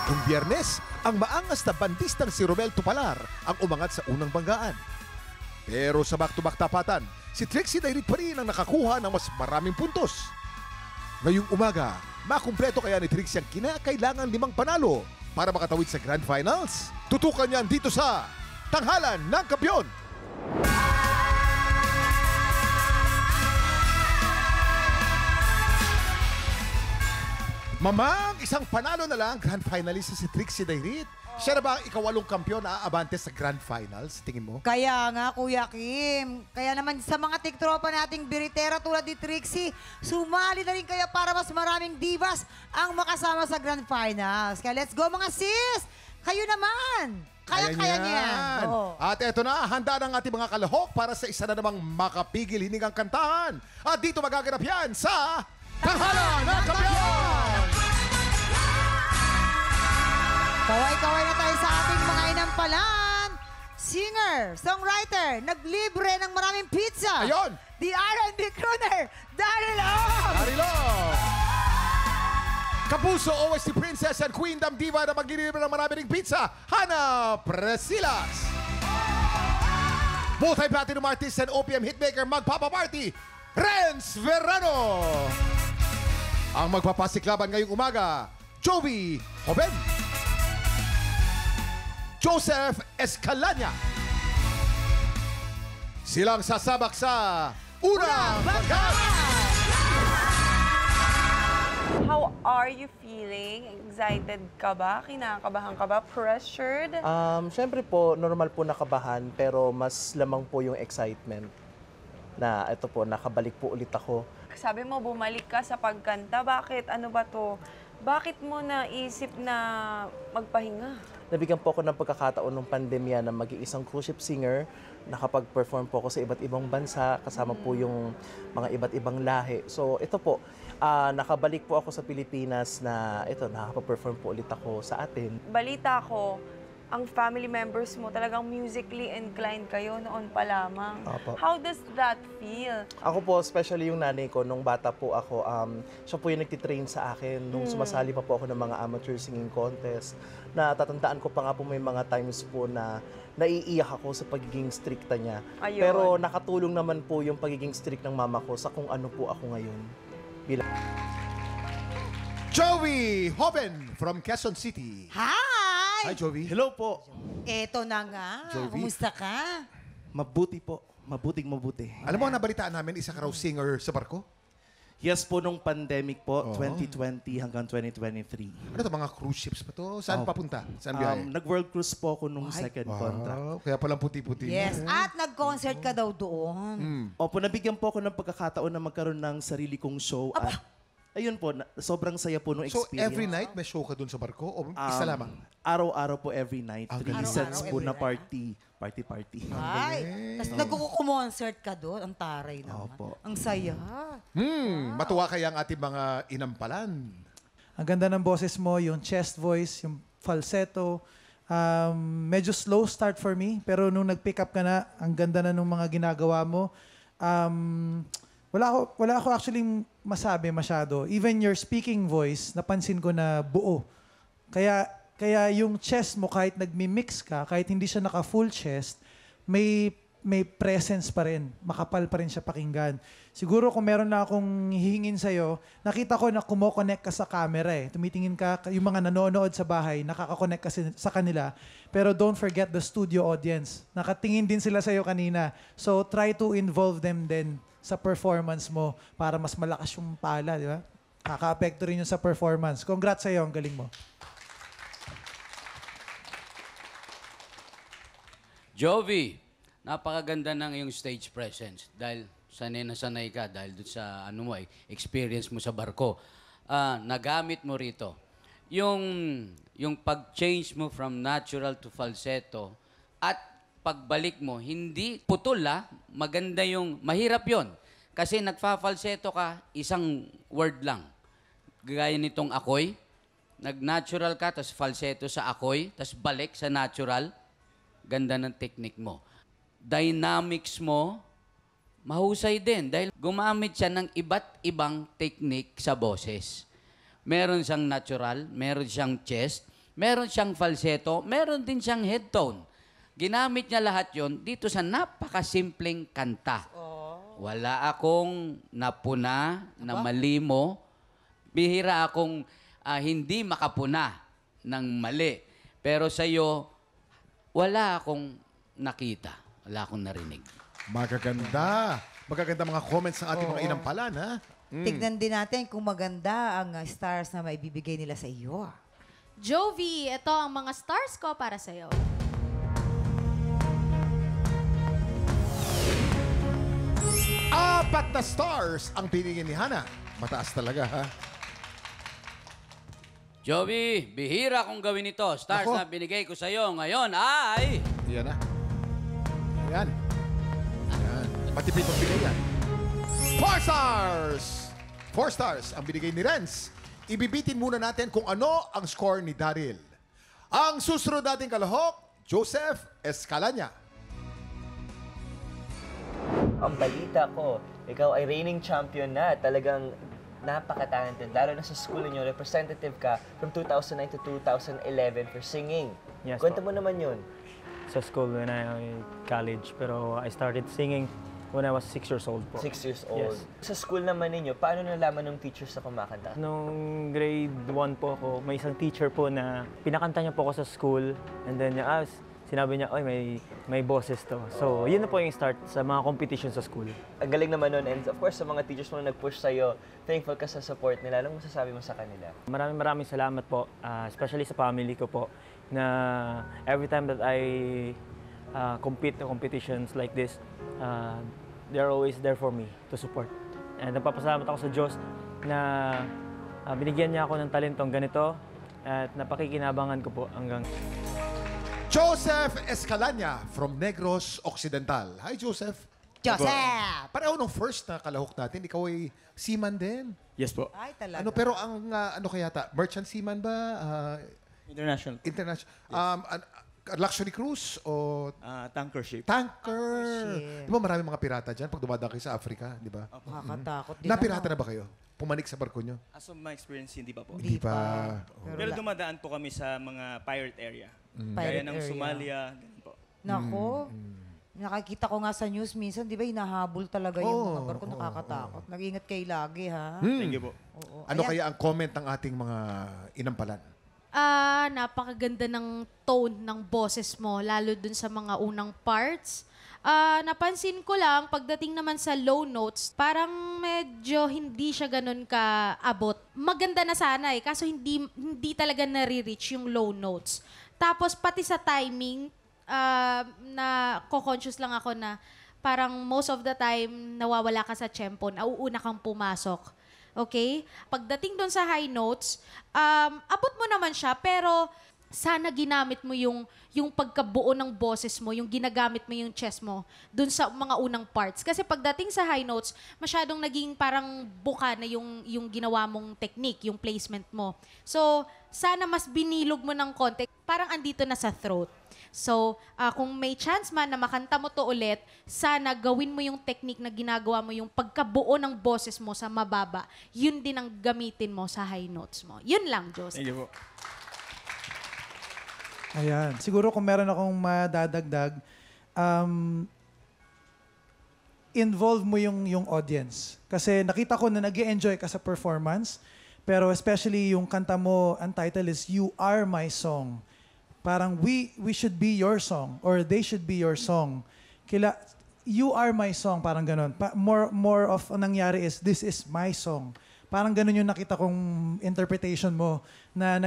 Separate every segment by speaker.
Speaker 1: Noong Biyernes, ang maangas na bandistang si Romel Tupalar ang umangat sa unang banggaan. Pero sa back-to-back tapatan, si Trixie Dairit pa rin ang nakakuha ng mas maraming puntos. Ngayong umaga, makumpleto kaya ni Trixie ang kinakailangan 5 panalo para makatawid sa Grand Finals? Tutukan niyan dito sa Tanghalan ng Kampiyon! Mamang, isang panalo na lang, Grand Finalist si Trixie Dairit. Siya na ba ang ikawalong kampiyon na aabante sa Grand Finals, tingin mo?
Speaker 2: Kaya nga, Kuya Kim. Kaya naman sa mga tiktropa nating biritera tulad ni Trixie, sumali na rin kaya para mas maraming divas ang makasama sa Grand Finals. Kaya let's go mga sis! Kayo naman! Kaya-kaya niya. Oo.
Speaker 1: At eto na, handa ng ating mga kalahok para sa isa na namang makapigil hiningang kantahan. At dito magaganap yan sa Tanghalan ng Kampiyon!
Speaker 2: Kaway-kaway na tayo sa ating mga inampalan. Singer, songwriter, naglibre ng maraming pizza.
Speaker 1: Ayun!
Speaker 2: The R&B crooner, Daryl Ong!
Speaker 1: Darilo! Kapuso, OST Princess and Queendom Diva na maglilibre ng marami ring pizza, Hana Presilas! Multi-platinum artist and OPM hitmaker magpapaparty, Renz Verano! Ang magpapasiklaban ngayong umaga, Joey Hoben! Joseph Escalanya. Silang sasabak sa Unang Banggaan!
Speaker 3: How are you feeling? Excited ka ba? Kinakabahan ka ba? Pressured?
Speaker 4: Siyempre po, normal po nakabahan, pero mas lamang po yung excitement na ito po, nakabalik po ulit ako.
Speaker 3: Sabi mo, bumalik ka sa pagkanta. Bakit? Ano ba to? Bakit mo naisip na magpahinga?
Speaker 4: Nabigyan po ako ng pagkakataon ng pandemya na maging isang cruise ship singer. Nakapag-perform po ako sa iba't ibang bansa, kasama po yung mga iba't ibang lahi. So ito po, nakabalik po ako sa Pilipinas na ito, nakapag-perform po ulit ako sa atin.
Speaker 3: Balita ko, ang family members mo talagang musically inclined kayo noon pa lamang.
Speaker 4: Opo.
Speaker 3: How does that feel?
Speaker 4: Ako po, especially yung nanay ko, nung bata po ako, siya po yung nagtitrain sa akin. Nung sumasali pa po ako ng mga amateur singing contest, na tatandaan ko pa nga po may mga times po na naiiyak ako sa pagiging stricta niya.
Speaker 3: Ayun.
Speaker 4: Pero nakatulong naman po yung pagiging strict ng mama ko sa kung ano po ako ngayon.
Speaker 1: Joey Hoben from Quezon City.
Speaker 2: Hi!
Speaker 1: Hi, Joey.
Speaker 5: Hello po.
Speaker 2: Eto na nga.
Speaker 1: Jovi.
Speaker 2: Kumusta ka?
Speaker 5: Mabuti po. Mabuting.
Speaker 1: Alam mo, nabalitaan namin, isa ka raw singer sa barko?
Speaker 5: Yes po, nung pandemic po,
Speaker 1: Oo.
Speaker 5: 2020 hanggang 2023.
Speaker 1: Ano to, mga cruise ships pa to? Saan papunta? Saan biyahe?
Speaker 5: Nag-world cruise po ako nung
Speaker 2: Ay.
Speaker 5: second contract.
Speaker 1: Wow, kaya palang puti-puti.
Speaker 2: Yes. At nag-concert ka daw doon.
Speaker 5: Opo, nabigyan po ako ng pagkakataon na magkaroon ng sarili kong show. At ayun po, sobrang saya po nung
Speaker 1: So,
Speaker 5: experience.
Speaker 1: every night may show ka dun sa barko? O isa lamang?
Speaker 5: Araw-araw po every night. 3
Speaker 1: galing.
Speaker 5: sets po
Speaker 2: Araw-araw,
Speaker 5: na
Speaker 2: every
Speaker 5: party.
Speaker 2: Ay, tapos nagkukumoncert ka doon. Ang taray naman.
Speaker 5: Opo.
Speaker 2: Ang saya.
Speaker 1: Matuwa kaya ang ating mga inampalan.
Speaker 6: Ang ganda ng boses mo, yung chest voice, yung falsetto. Medyo slow start for me, pero nung nag-pick up ka na, ang ganda na nung mga ginagawa mo. Wala ako actually masabi masyado. Even your speaking voice, napansin ko na buo. Kaya yung chest mo, kahit nagmi-mix ka, kahit hindi siya naka-full chest, may presence pa rin. Makapal pa rin siya pakinggan. Siguro kung meron na akong hihingin sa'yo, nakita ko na kumo-connect ka sa camera eh. Tumitingin ka, yung mga nanonood sa bahay, nakaka-connect ka sa kanila. Pero don't forget the studio audience. Nakatingin din sila sa'yo kanina. So try to involve them din sa performance mo para mas malakas yung pala, di ba? Kaka-apekto rin yun sa performance. Congrats sa'yo, ang galing mo.
Speaker 7: Jovi, napakaganda ng iyong stage presence dahil sanay na sanay ka dahil doon sa experience mo sa barko. Nagamit mo rito. Yung pag-change mo from natural to falsetto at pagbalik mo, hindi putol maganda mahirap yon. Kasi nagfa-falsetto ka, isang word lang. Gaya nitong ako'y, nag-natural ka, tapos falsetto sa ako'y, tapos balik sa natural. Ganda ng technique mo. Dynamics mo, mahusay din dahil gumamit siya ng iba't ibang technique sa boses. Meron siyang natural, meron siyang chest, meron siyang falsetto, meron din siyang head tone. Ginamit niya lahat yon dito sa napakasimpleng kanta. Wala akong napuna na malimo. Bihira akong hindi makapuna ng mali. Pero sa iyo, wala akong nakita. Wala akong narinig.
Speaker 1: Magaganda. Magaganda mga comments ng ating mga inampalan, ha?
Speaker 2: Tignan din natin kung maganda ang stars na maibibigay nila sa iyo.
Speaker 8: Jovi, ito ang mga stars ko para sa'yo.
Speaker 1: 4 na stars ang pinigin ni Hana. Mataas talaga, ha?
Speaker 7: Jovi, bihira kong gawin ito. Stars
Speaker 1: Nako.
Speaker 7: na binigay ko sa iyo ngayon ay...
Speaker 1: Yan na. Yan. Yan. Matipid ang bigay yan. 4 stars! 4 stars ang binigay ni Renz. Ibibitin muna natin kung ano ang score ni Daryl. Ang susunod nating kalahok, Joseph Escalanya.
Speaker 9: Ang balita ko, ikaw ay reigning champion na. Talagang napaka-talented. Lalo na sa school niyo, representative ka from 2009 to 2011 for singing.
Speaker 10: Yes,
Speaker 9: Kwento
Speaker 10: po.
Speaker 9: mo naman yun.
Speaker 10: Sa school when I college, pero I started singing when I was 6 years old po.
Speaker 9: 6 years old.
Speaker 10: Yes.
Speaker 9: Sa school naman ninyo, paano nalaman ng teachers na kumakanta?
Speaker 10: Nung grade 1 po ako, may isang teacher po na pinakanta niya po ako sa school, and then sinabi niya, oy, may boses to. So, yun na po yung start sa mga competition sa school.
Speaker 9: Ang galing naman nun. And of course, sa mga teachers mo na nag-push sa'yo, thankful ka sa support nila. Anong masasabi mo sa kanila?
Speaker 10: Maraming salamat po, especially sa family ko po, na every time that I compete in competitions like this, they're always there for me to support. And nagpapasalamat ako sa Diyos na binigyan niya ako ng talentong ganito at napakikinabangan ko po hanggang...
Speaker 1: Joseph Escalanya from Negros Occidental. Hi, Joseph.
Speaker 2: Joseph!
Speaker 1: Pareho nung first na kalahok natin, ikaw ay seaman din.
Speaker 5: Yes po.
Speaker 2: Ay, talaga.
Speaker 1: Ano, pero ang ano kaya ta? Merchant seaman ba?
Speaker 5: International.
Speaker 1: International. Luxury cruise o
Speaker 5: Tanker ship.
Speaker 1: tanker?
Speaker 2: ship.
Speaker 1: Di ba maraming mga pirata dyan pag dumadaan kayo sa Africa, di ba?
Speaker 2: Nakakatakot din.
Speaker 1: Napirata na ba kayo? Pumanik sa barko nyo?
Speaker 11: As of my experience, hindi pa po.
Speaker 1: Hindi pa.
Speaker 11: Pero dumadaan po kami sa mga pirate area.
Speaker 2: Pirate
Speaker 11: Gaya ng
Speaker 2: area.
Speaker 11: Somalia, ganun po.
Speaker 2: Nako. Nakikita ko nga sa news minsan, di ba, hinahabol talaga yung mga barko. Nakakatakot. Nag-ingat kayo lagi, ha?
Speaker 11: Thank you po.
Speaker 2: Oo.
Speaker 1: Ano
Speaker 2: Ayan.
Speaker 1: kaya ang comment ng ating mga inampalan?
Speaker 8: Napakaganda ng tone ng boses mo, lalo dun sa mga unang parts. Napansin ko lang, pagdating naman sa low notes, parang medyo hindi siya ganun kaabot. Maganda na sana kaso hindi talaga nare-reach yung low notes. Tapos pati sa timing, na co-conscious lang ako na parang most of the time nawawala ka sa tempo, nauuna kang pumasok. Okay? Pagdating doon sa high notes, abot mo naman siya, pero sana ginamit mo yung pagkabuo ng boses mo, yung ginagamit mo yung chest mo doon sa mga unang parts. Kasi pagdating sa high notes, masyadong naging parang buka na yung ginawa mong technique, yung placement mo. So, sana mas binilog mo ng konti, parang andito na sa throat. So, kung may chance man na makanta mo to ulit, sana gawin mo yung technique na ginagawa mo, yung pagkabuo ng boses mo sa mababa, yun din ang gamitin mo sa high notes mo. Yun lang, Joseph.
Speaker 11: Thank you po.
Speaker 6: Ayan. Siguro kung meron akong madadagdag, involve mo yung audience. Kasi nakita ko na nag-enjoy ka sa performance, pero especially yung kanta mo, ang title is You Are My Song. Parang we should be your song or they should be your song. You are my song, parang ganun. More of ang nangyari is this is my song. Parang ganun yung nakita kong interpretation mo na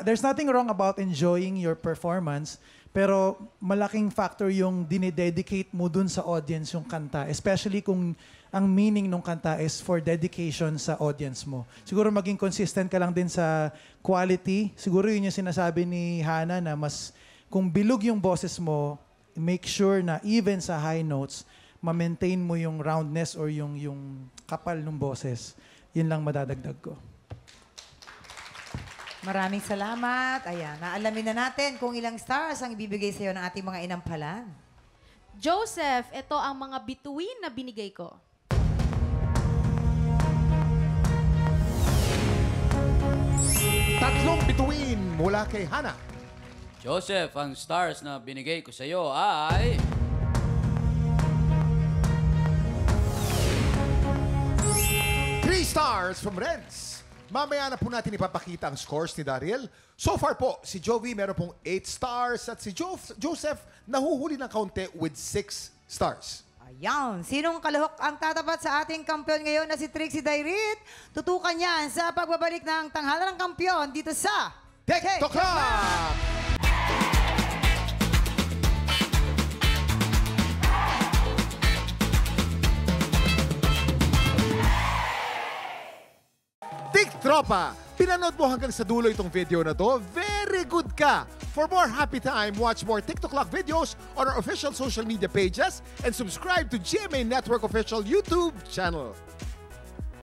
Speaker 6: there's nothing wrong about enjoying your performance, pero malaking factor yung dinededicate mo dun sa audience yung kanta, especially kung ang meaning ng kanta is for dedication sa audience mo. Siguro maging consistent ka lang din sa quality. Siguro yun yung sinasabi ni Hana na mas kung bilog yung boses mo, make sure na even sa high notes, ma-maintain mo yung roundness or yung kapal ng boses. Yun lang madadagdag ko.
Speaker 2: Maraming salamat. Ayan, naalamin na natin kung ilang stars ang ibibigay sa iyo ng ating mga inampalan.
Speaker 8: Joseph, ito ang mga bituin na binigay ko.
Speaker 1: Tatlong bituin mula kay Hana.
Speaker 7: Joseph, ang stars na binigay ko sa iyo ay...
Speaker 1: 3 stars from Renz. Mamaya na po natin ipapakita ang scores ni Daryl. So far po, si Joey meron pong 8 stars at si Joseph nahuhuli ng kaunti with 6 stars.
Speaker 2: Ayan. Sinong kalahok ang tatapat sa ating kampiyon ngayon na si Trixie Dairit? Tutukan yan sa pagbabalik ng tanghalan ng kampiyon dito sa
Speaker 1: TikTok Club! Tropa, pinanood mo hanggang sa dulo itong video na to? Very good ka! For more happy time, watch more TikTok Clock videos on our official social media pages and subscribe to GMA Network official YouTube channel.